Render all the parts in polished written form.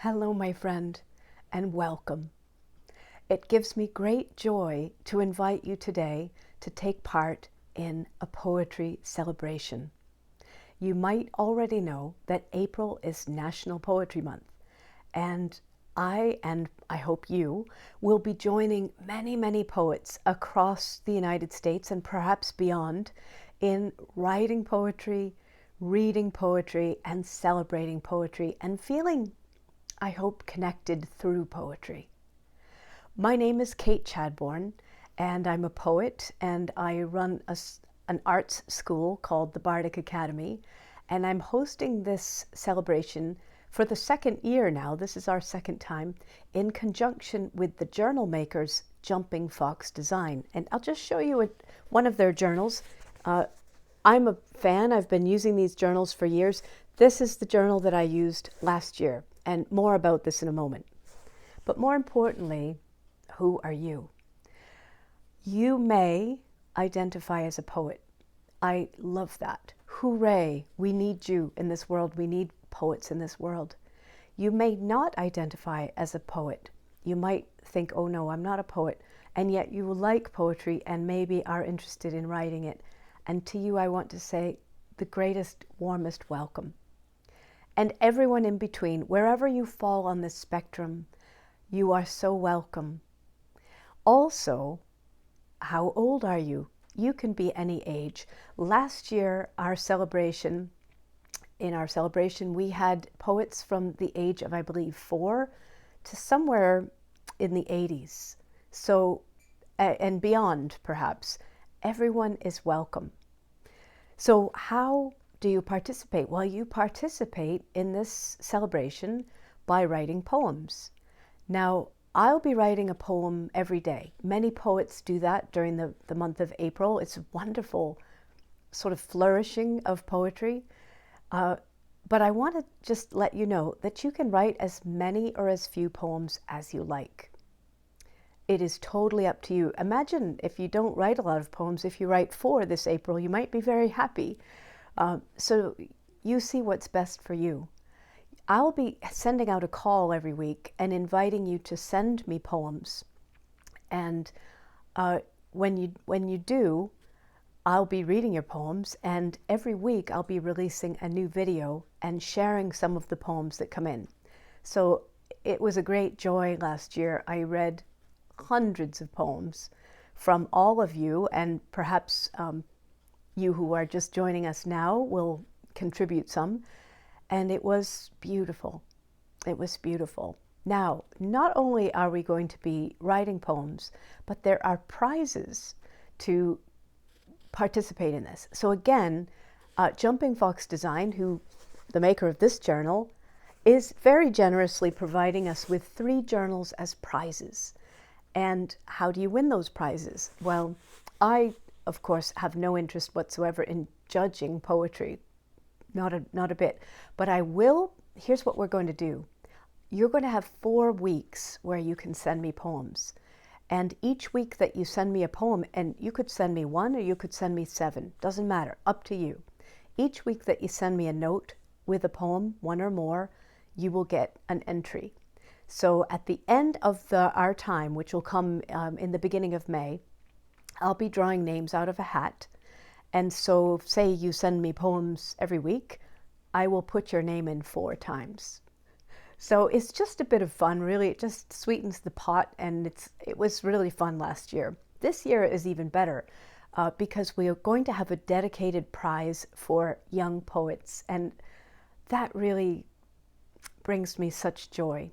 Hello, my friend, and welcome. It gives me great joy to invite you today to take part in a poetry celebration. You might already know that April is National Poetry Month, and I hope you will be joining many poets across the United States and perhaps beyond in writing poetry, reading poetry, and celebrating poetry, and feeling, I hope, connected through poetry. My name is Kate Chadbourne, and I'm a poet, and I run an arts school called the Bardic Academy, and I'm hosting this celebration for the second year now. This is our second time, in conjunction with the journal makers Jumping Fox Design. And I'll just show you one of their journals. I'm a fan. I've been using these journals for years. This is the journal that I used last year, and more about this in a moment. But more importantly, who are you? You may identify as a poet. I love that. Hooray, we need you in this world. We need poets in this world. You may not identify as a poet. You might think, oh no, I'm not a poet, and yet you like poetry and maybe are interested in writing it. And to you, I want to say the greatest, warmest welcome. And everyone in between, wherever you fall on this spectrum, you are so welcome. Also, how old are you? You can be any age. Last year, in our celebration, we had poets from the age of, I believe, 4 to somewhere in the 80s. So, and beyond, perhaps. Everyone is welcome. So how do you participate? Well, you participate in this celebration by writing poems. Now, I'll be writing a poem every day. Many poets do that during the month of April. It's a wonderful sort of flourishing of poetry. But I want to just let you know that you can write as many or as few poems as you like. It is totally up to you. Imagine if you don't write a lot of poems, if you write 4 this April, you might be very happy. So you see what's best for you. I'll be sending out a call every week and inviting you to send me poems. And when you do, I'll be reading your poems, and every week I'll be releasing a new video and sharing some of the poems that come in. So it was a great joy last year. I read hundreds of poems from all of you, and perhaps you who are just joining us now will contribute some. And it was beautiful. It was beautiful. Now, not only are we going to be writing poems, but there are prizes to participate in this. So again, Jumping Fox Design, the maker of this journal, is very generously providing us with 3 journals as prizes. And how do you win those prizes? Well, I, of course, have no interest whatsoever in judging poetry. Not a bit. But I will, here's what we're going to do. You're going to have 4 weeks where you can send me poems. And each week that you send me a poem, and you could send me 1 or you could send me 7, doesn't matter, up to you. Each week that you send me a note with a poem, 1 or more, you will get an entry. So at the end of our time, which will come in the beginning of May, I'll be drawing names out of a hat. And so say you send me poems every week, I will put your name in 4 times. So it's just a bit of fun, really. It just sweetens the pot, and it was really fun last year. This year is even better because we are going to have a dedicated prize for young poets, and that really brings me such joy.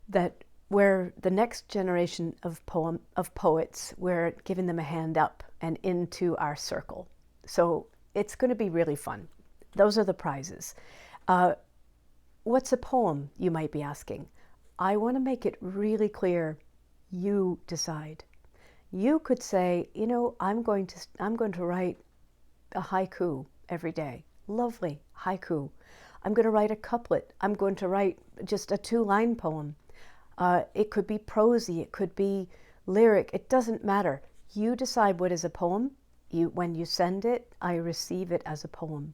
That we're the next generation of poets, we're giving them a hand up and into our circle. So it's going to be really fun. Those are the prizes. What's a poem, you might be asking? I want to make it really clear. You decide. You could say, you know, I'm going to write a haiku every day. Lovely haiku. I'm going to write a couplet. I'm going to write just a 2-line poem. It could be prosy, it could be lyric, it doesn't matter. You decide what is a poem. When you send it, I receive it as a poem.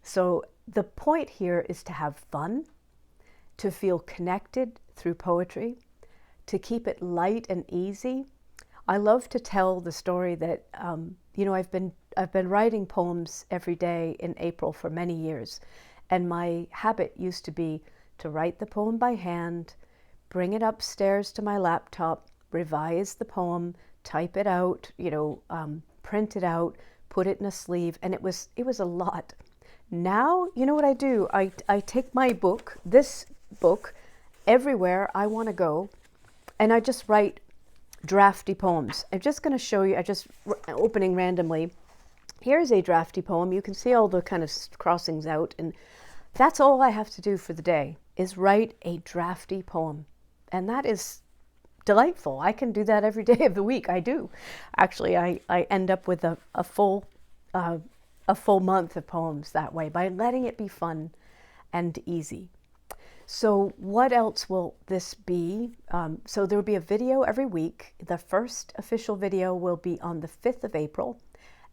So the point here is to have fun, to feel connected through poetry, to keep it light and easy. I love to tell the story that, I've been writing poems every day in April for many years. And my habit used to be to write the poem by hand, bring it upstairs to my laptop, revise the poem, type it out, print it out, put it in a sleeve. And it was a lot. Now, you know what I do? I take my book, this book, everywhere I want to go, and I just write drafty poems. I'm just going to show you, opening randomly. Here's a drafty poem. You can see all the kind of crossings out, and that's all I have to do for the day is write a drafty poem. And that is delightful. I can do that every day of the week. I do. Actually, I end up with a full month of poems that way by letting it be fun and easy. So what else will this be? So there will be a video every week. The first official video will be on the 5th of April.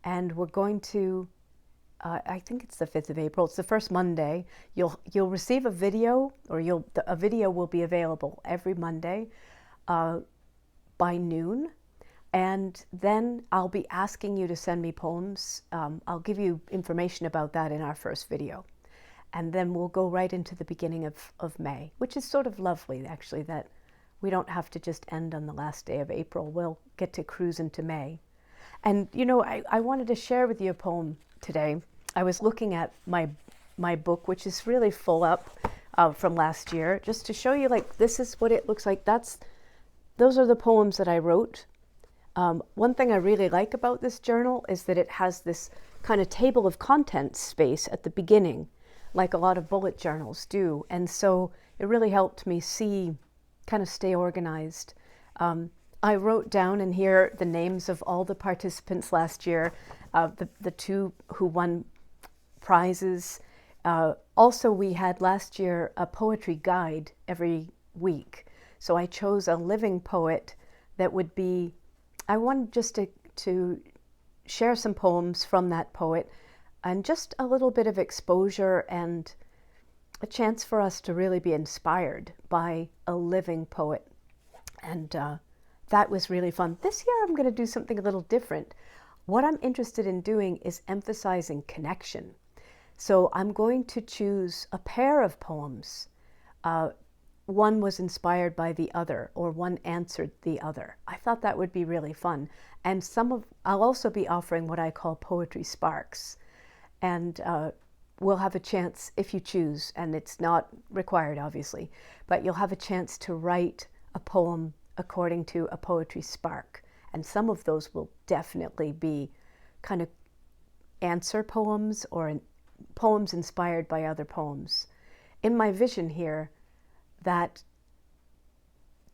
And we're going to, I think it's the 5th of April. It's the first Monday. You'll receive a video, or a video will be available every Monday by noon. And then I'll be asking you to send me poems. I'll give you information about that in our first video. And then we'll go right into the beginning of May, which is sort of lovely, actually, that we don't have to just end on the last day of April. We'll get to cruise into May. And, I wanted to share with you a poem today. I was looking at my book, which is really full up from last year, just to show you, this is what it looks like. Those are the poems that I wrote. One thing I really like about this journal is that it has this kind of table of contents space at the beginning, like a lot of bullet journals do. And so it really helped me stay organized. I wrote down in here the names of all the participants last year, the two who won prizes. Also, we had last year a poetry guide every week. So I chose a living poet that would be, I wanted just to share some poems from that poet, and just a little bit of exposure and a chance for us to really be inspired by a living poet. And that was really fun. This year I'm going to do something a little different. What I'm interested in doing is emphasizing connection. So I'm going to choose a pair of poems. One was inspired by the other, or one answered the other. I thought that would be really fun. And I'll also be offering what I call poetry sparks. And we'll have a chance, if you choose, and it's not required obviously, but you'll have a chance to write a poem according to a poetry spark. And some of those will definitely be kind of answer poems, or poems inspired by other poems. In my vision here, that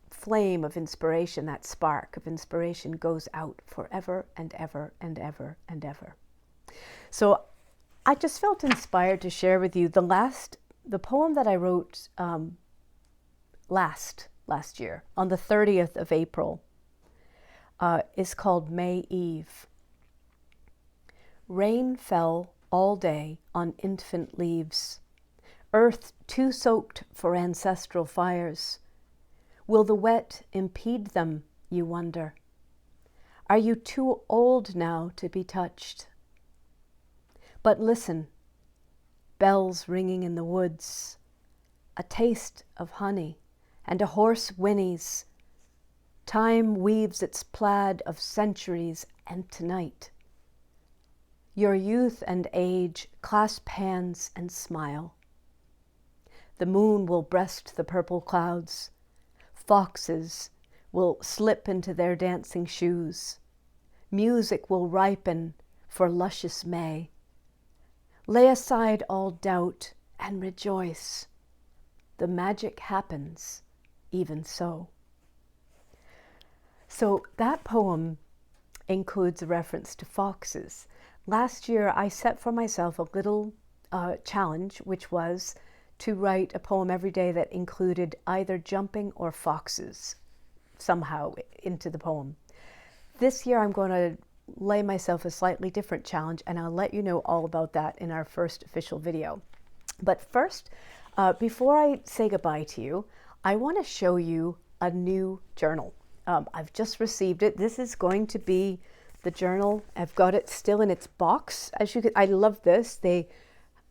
flame of inspiration, that spark of inspiration goes out forever and ever and ever and ever. So I just felt inspired to share with you the poem that I wrote last year on the 30th of April is called May Eve. Rain fell all day on infant leaves, earth too soaked for ancestral fires. Will the wet impede them, you wonder? Are you too old now to be touched? But listen, bells ringing in the woods, a taste of honey, and a horse whinnies. Time weaves its plaid of centuries and tonight. Your youth and age clasp hands and smile. The moon will breast the purple clouds. Foxes will slip into their dancing shoes. Music will ripen for luscious May. Lay aside all doubt and rejoice. The magic happens even so. So that poem includes a reference to foxes. Last year I set for myself a little challenge, which was to write a poem every day that included either jumping or foxes somehow into the poem. This year I'm going to lay myself a slightly different challenge, and I'll let you know all about that in our first official video. But first, Before I say goodbye to you, I want to show you a new journal. I've just received it. This is going to be the journal. I've got it still in its box. As you can, I love this. They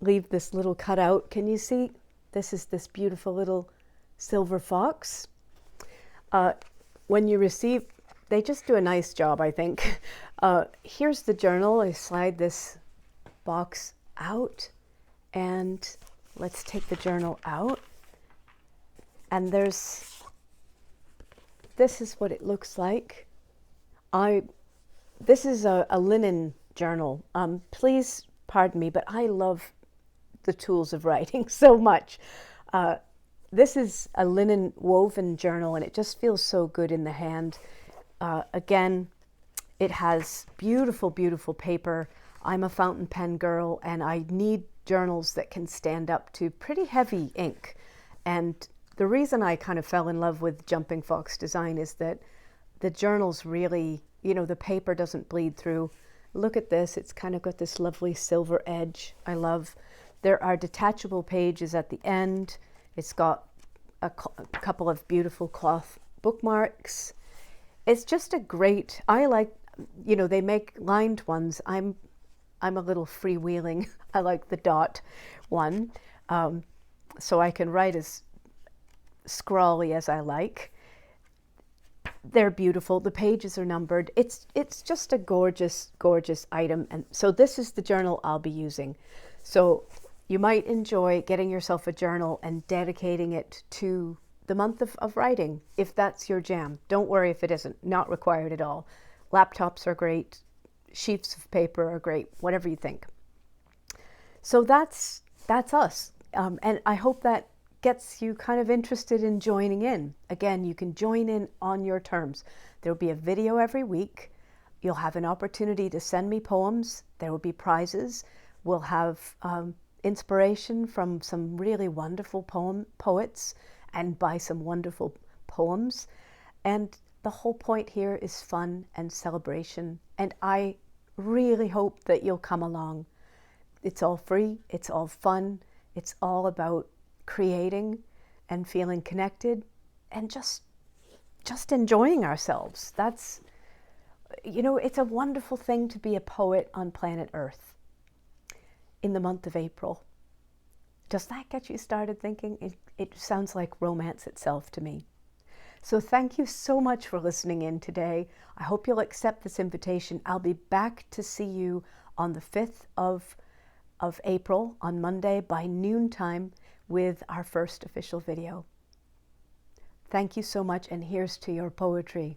leave this little cutout. Can you see? This is this beautiful little silver fox. When you receive, they just do a nice job, I think. Here's the journal. I slide this box out, and let's take the journal out. And this is what it looks like. This is a linen journal. Please pardon me, but I love the tools of writing so much. This is a linen woven journal, and it just feels so good in the hand. Again, it has beautiful, beautiful paper. I'm a fountain pen girl, and I need journals that can stand up to pretty heavy ink. And the reason I kind of fell in love with Jumping Fox design is that the journals really, you know, the paper doesn't bleed through. Look at this. It's kind of got this lovely silver edge I love. There are detachable pages at the end. It's got a couple of beautiful cloth bookmarks. It's just a great, I like, you know, they make lined ones. I'm a little freewheeling. I like the dot one. So I can write as scrawly as I like. They're beautiful. The pages are numbered. It's just a gorgeous, gorgeous item. And so this is the journal I'll be using. So you might enjoy getting yourself a journal and dedicating it to the month of writing, if that's your jam. Don't worry if it isn't, not required at all. Laptops are great, sheets of paper are great, whatever you think. So that's us. And I hope that gets you kind of interested in joining in. Again, you can join in on your terms. There'll be a video every week. You'll have an opportunity to send me poems. There will be prizes. We'll have inspiration from some really wonderful poets and by some wonderful poems. And the whole point here is fun and celebration. And I really hope that you'll come along. It's all free. It's all fun. It's all about creating and feeling connected and just enjoying ourselves. That's, you know, it's a wonderful thing to be a poet on planet Earth in the month of April. Does that get you started thinking? It sounds like romance itself to me. So thank you so much for listening in today. I hope you'll accept this invitation. I'll be back to see you on the 5th of April on Monday by noontime with our first official video. Thank you so much, and here's to your poetry.